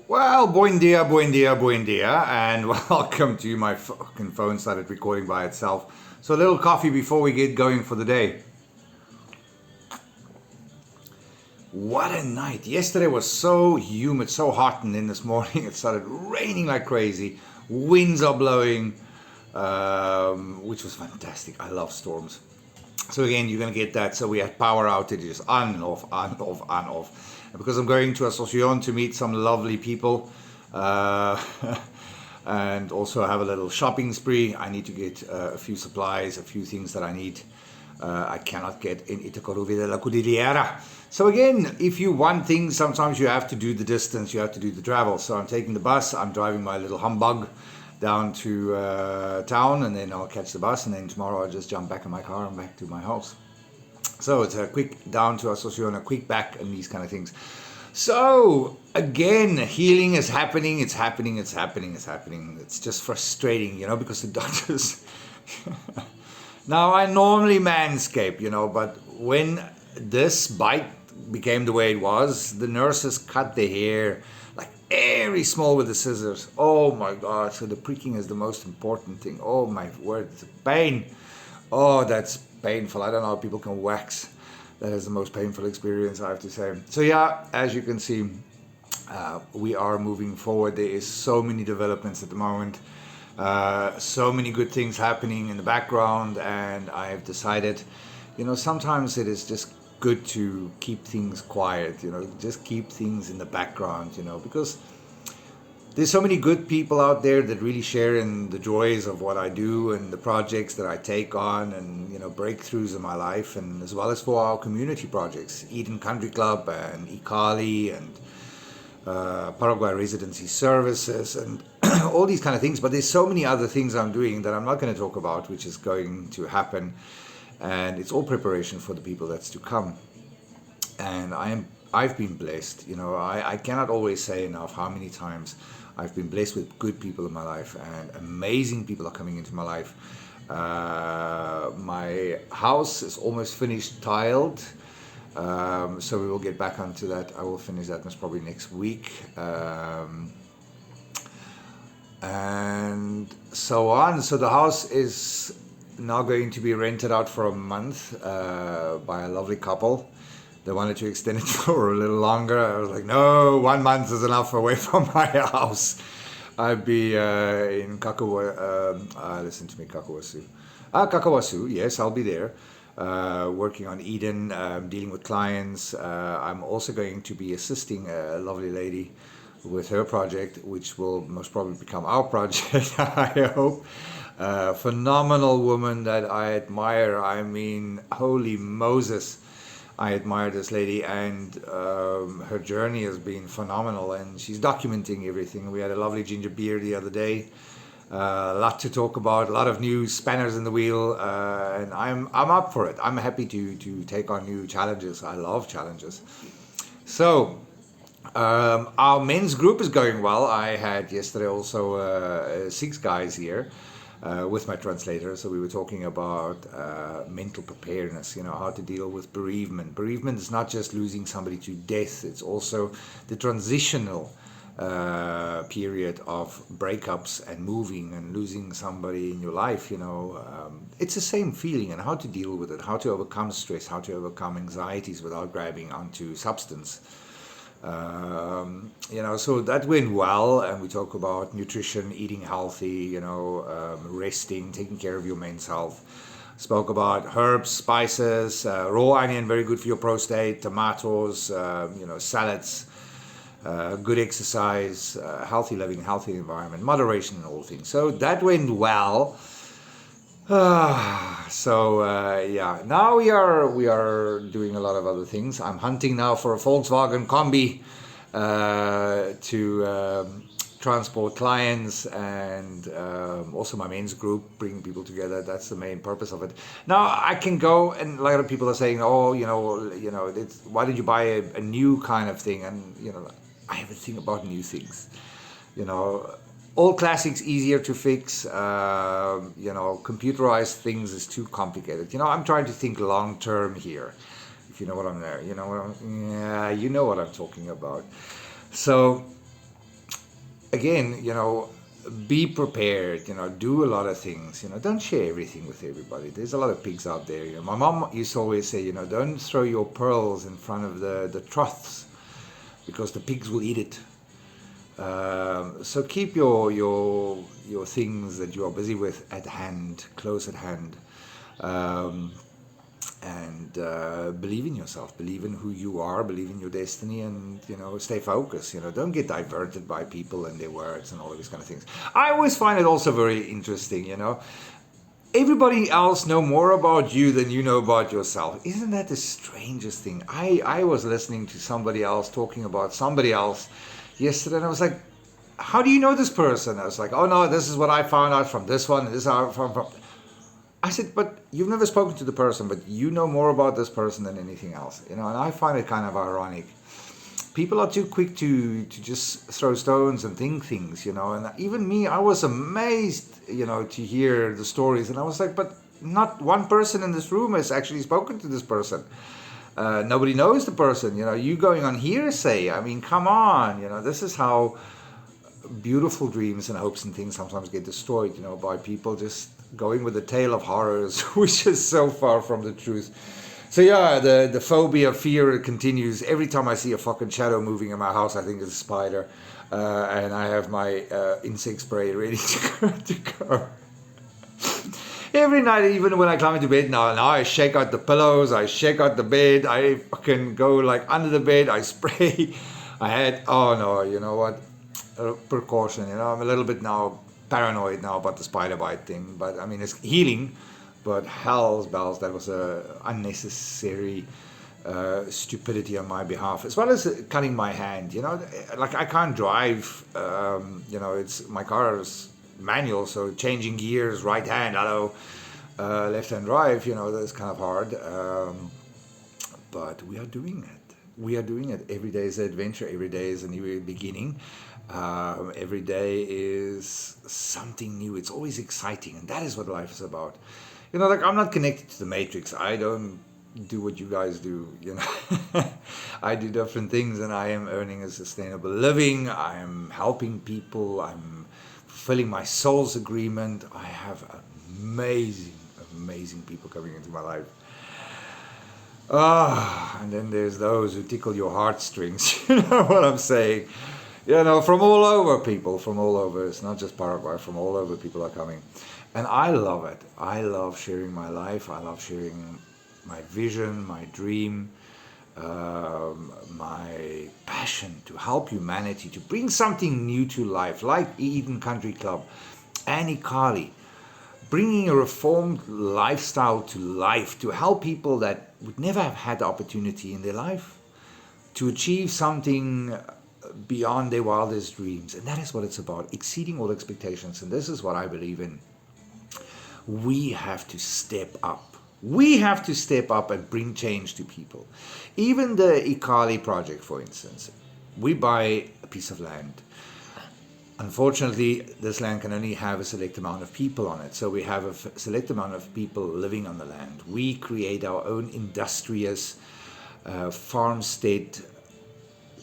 Well, buen dia, and welcome to my fucking phone started recording by itself. So a little coffee before we get going for the day. What a night! Yesterday was so humid, so hot, and then this morning it started raining like crazy. Winds are blowing, which was fantastic. I love storms. So again, you're going to get that. So we had power outages on and off, on and off, on and off. And because I'm going to Asunción to meet some lovely people uh, and also have a little shopping spree, I need to get a few supplies, a few things that I need. I cannot get in Itacoruvi de la Cordillera. So again, if you want things, sometimes you have to do the distance, you have to do the travel. So I'm taking the bus, I'm driving my little humbug down to town, and then I'll catch the bus, and then tomorrow I'll just jump back in my car and back to my house. So it's a quick down to Asunción, a quick back, and these kind of things. So again, healing is happening. It's happening. It's happening. It's happening. It's just frustrating, because the doctors. Now I normally manscape, but when this bite became the way it was, the nurses cut the hair like very small with the scissors. Oh my God! So the pricking is the most important thing. Oh my word, the pain. Oh, that's painful. I don't know how people can wax. That is the most painful experience, I have to say. So yeah, as you can see, we are moving forward. There is so many developments at the moment. So many good things happening in the background, and I've decided, sometimes it is just good to keep things quiet, just keep things in the background, because there's so many good people out there that really share in the joys of what I do and the projects that I take on, and breakthroughs in my life, and as well as for our community projects, Eden Country Club and Ikali and Paraguay residency services and all these kind of things. But there's so many other things I'm doing that I'm not going to talk about, which is going to happen, and it's all preparation for the people that's to come. And I've been blessed. I cannot always say enough how many times I've been blessed with good people in my life, and amazing people are coming into my life. My house is almost finished, tiled. So we will get back onto that. I will finish that most probably next week. And so on. So the house is now going to be rented out for a month by a lovely couple. They wanted to extend it for a little longer. I was like, no, 1 month is enough away from my house. I'd be in listen to me, Kakawasu. Kakawasu, yes, I'll be there. Working on Eden, dealing with clients. I'm also going to be assisting a lovely lady with her project, which will most probably become our project, I hope. Phenomenal woman that I admire. I mean, holy Moses. I admire this lady, and her journey has been phenomenal, and she's documenting everything. We had a lovely ginger beer the other day. A lot to talk about, a lot of new spanners in the wheel, and I'm up for it. I'm happy to take on new challenges. I love challenges. So our men's group is going well. I had yesterday also 6 guys here with my translator. So we were talking about mental preparedness, how to deal with bereavement. Bereavement is not just losing somebody to death. It's also the transitional period of breakups and moving and losing somebody in your life. It's the same feeling, and how to deal with it, how to overcome stress, how to overcome anxieties without grabbing onto substance. So that went well, and we talk about nutrition, eating healthy, resting, taking care of your men's health. Spoke about herbs, spices, raw onion, very good for your prostate, tomatoes, salads, good exercise, healthy living, healthy environment, moderation in all things. So that went well. Now we are doing a lot of other things. I'm hunting now for a Volkswagen Kombi to transport clients, and also my men's group, bringing people together. That's the main purpose of it. Now I can go, and a lot of people are saying, "Oh, why did you buy a new kind of thing?" And I have a thing about new things. Old classics easier to fix. Computerized things is too complicated. I'm trying to think long term here. If you know what I'm there, you know what I'm talking about. So again, be prepared, do a lot of things, don't share everything with everybody. There's a lot of pigs out there. My mom used to always say, don't throw your pearls in front of the troughs because the pigs will eat it. So keep your things that you are busy with at hand, close at hand. And believe in yourself, believe in who you are, believe in your destiny, and stay focused. Don't get diverted by people and their words and all of these kind of things. I always find it also very interesting. Everybody else know more about you than you know about yourself. Isn't that the strangest thing? I was listening to somebody else talking about somebody else yesterday, and I was like, how do you know this person? I was like, oh no, this is what I found out from this one, and this is how from. I said, but you've never spoken to the person, but you know more about this person than anything else, and I find it kind of ironic. People are too quick to just throw stones and think things, and even me, I was amazed, to hear the stories, and I was like, but not one person in this room has actually spoken to this person. Nobody knows the person, you going on hearsay. I mean, come on, this is how beautiful dreams and hopes and things sometimes get destroyed, by people just going with a tale of horrors, which is so far from the truth. So yeah, the phobia, fear continues. Every time I see a fucking shadow moving in my house, I think it's a spider, and I have my insect spray ready to go. Every night, even when I climb into bed now I shake out the pillows, I shake out the bed, I fucking go like under the bed, I spray. Oh no, you know what? Precaution, I'm a little bit now paranoid now about the spider bite thing, but I mean it's healing, but hell's bells, that was a unnecessary stupidity on my behalf, as well as cutting my hand. Like I can't drive. It's my car is manual, so changing gears, right hand, left hand drive. That's kind of hard. But we are doing it. We are doing it. Every day is an adventure. Every day is a new beginning. Every day is something new. It's always exciting, and that is what life is about. Like I'm not connected to the matrix. I don't do what you guys do. I do different things, and I am earning a sustainable living. I am helping people. I'm fulfilling my soul's agreement. I have amazing people coming into my life. And then there's those who tickle your heartstrings. You know what I'm saying? From all over, people, from all over. It's not just Paraguay, from all over people are coming. And I love it. I love sharing my life. I love sharing my vision, my dream, my passion to help humanity, to bring something new to life, like Eden Country Club and Ikali. Bringing a reformed lifestyle to life, to help people that would never have had the opportunity in their life to achieve something beyond their wildest dreams. And that is what it's about, exceeding all expectations. And this is what I believe in. We have to step up. We have to step up and bring change to people. Even the Ikali project, for instance, we buy a piece of land. Unfortunately, this land can only have a select amount of people on it. So we have a select amount of people living on the land. We create our own industrious farmstead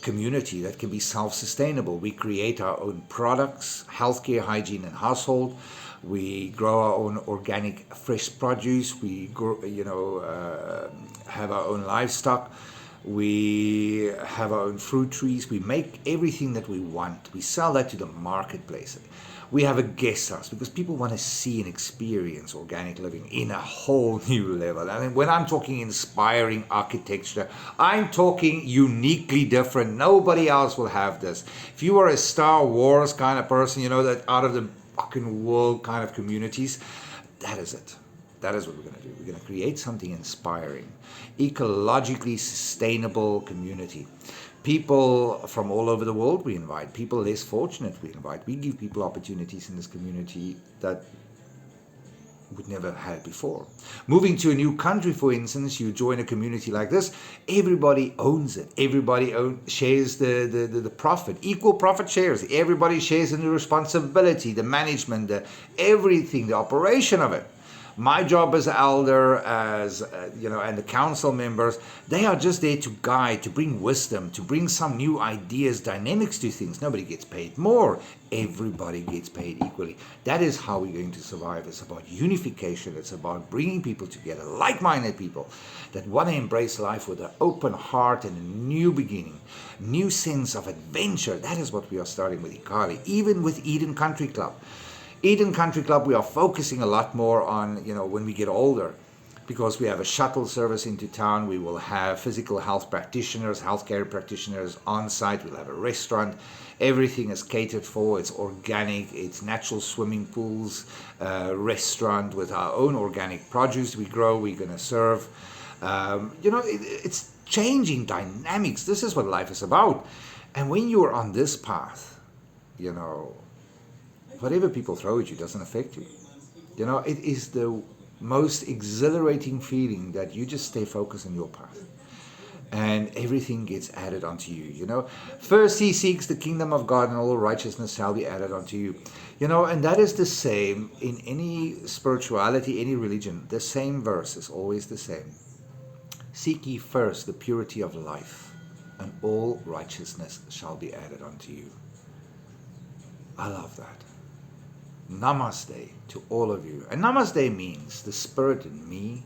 community that can be self-sustainable. We create our own products, healthcare, hygiene, and household. We grow our own organic fresh produce. We grow, have our own livestock. We have our own fruit trees. We make everything that we want. We sell that to the marketplace. We have a guest house because people want to see and experience organic living in a whole new level. And when I'm talking inspiring architecture, I'm talking uniquely different. Nobody else will have this. If you are a Star Wars kind of person, that out of the fucking world kind of communities, that is it. That is what we're going to do. We're going to create something inspiring, ecologically sustainable community. People from all over the world we invite. People less fortunate we invite. We give people opportunities in this community that would never have had before. Moving to a new country, for instance, you join a community like this, everybody owns it. Everybody shares the profit. Equal profit shares. Everybody shares in the responsibility, the management, everything, the operation of it. My job as elder, as and the council members, they are just there to guide, to bring wisdom, to bring some new ideas, dynamics to things. Nobody gets paid more. Everybody gets paid equally. That is how we're going to survive. It's about unification. It's about bringing people together, like-minded people that want to embrace life with an open heart and a new beginning, new sense of adventure. That is what we are starting with Ikali, even with Eden Country Club. Eden Country Club, we are focusing a lot more on, when we get older, because we have a shuttle service into town. We will have physical health practitioners, healthcare practitioners on site. We'll have a restaurant. Everything is catered for. It's organic. It's natural swimming pools, restaurant with our own organic produce we grow. We're going to serve. It's changing dynamics. This is what life is about. And when you're on this path, whatever people throw at you doesn't affect you. It is the most exhilarating feeling that you just stay focused on your path. And everything gets added onto you. First he seeks the kingdom of God, and all righteousness shall be added onto you. And that is the same in any spirituality, any religion. The same verse is always the same. Seek ye first the purity of life, and all righteousness shall be added unto you. I love that. Namaste to all of you. And namaste means the spirit in me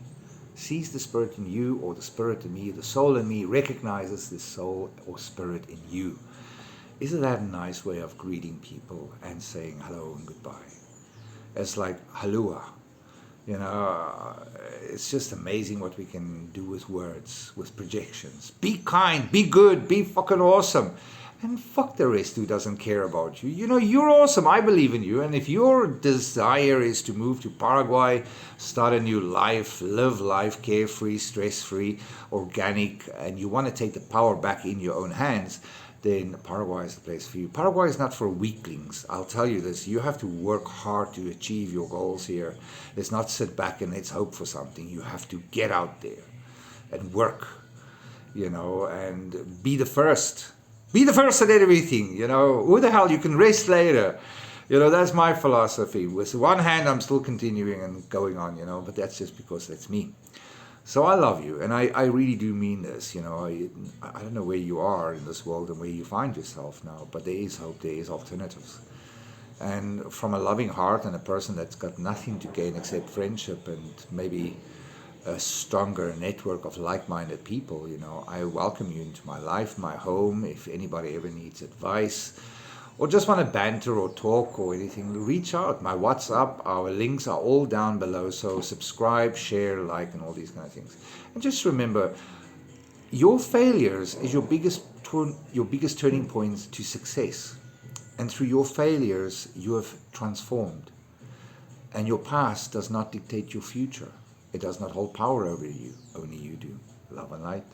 sees the spirit in you, or the spirit in me, the soul in me recognizes the soul or spirit in you. Isn't that a nice way of greeting people and saying hello and goodbye? It's like halua. It's just amazing what we can do with words, with projections. Be kind, be good, be fucking awesome. And fuck the rest who doesn't care about you. You're awesome. I believe in you. And if your desire is to move to Paraguay, start a new life, live life carefree, stress-free, organic, and you want to take the power back in your own hands, then Paraguay is the place for you. Paraguay is not for weaklings. I'll tell you this. You have to work hard to achieve your goals here. Let's not sit back and let's hope for something. You have to get out there and work, and be the first. Be the first at everything, Who the hell, you can rest later. That's my philosophy. With one hand, I'm still continuing and going on, but that's just because that's me. So I love you, and I really do mean this, I don't know where you are in this world and where you find yourself now, but there is hope, there is alternatives. And from a loving heart and a person that's got nothing to gain except friendship and maybe a stronger network of like-minded people, I welcome you into my life, my home. If anybody ever needs advice or just want to banter or talk or anything, reach out. My WhatsApp, our links are all down below, so subscribe, share, like, and all these kind of things. And just remember, your failures is your biggest turning points to success. And through your failures, you have transformed. And your past does not dictate your future. It does not hold power over you. Only you do. Love and light.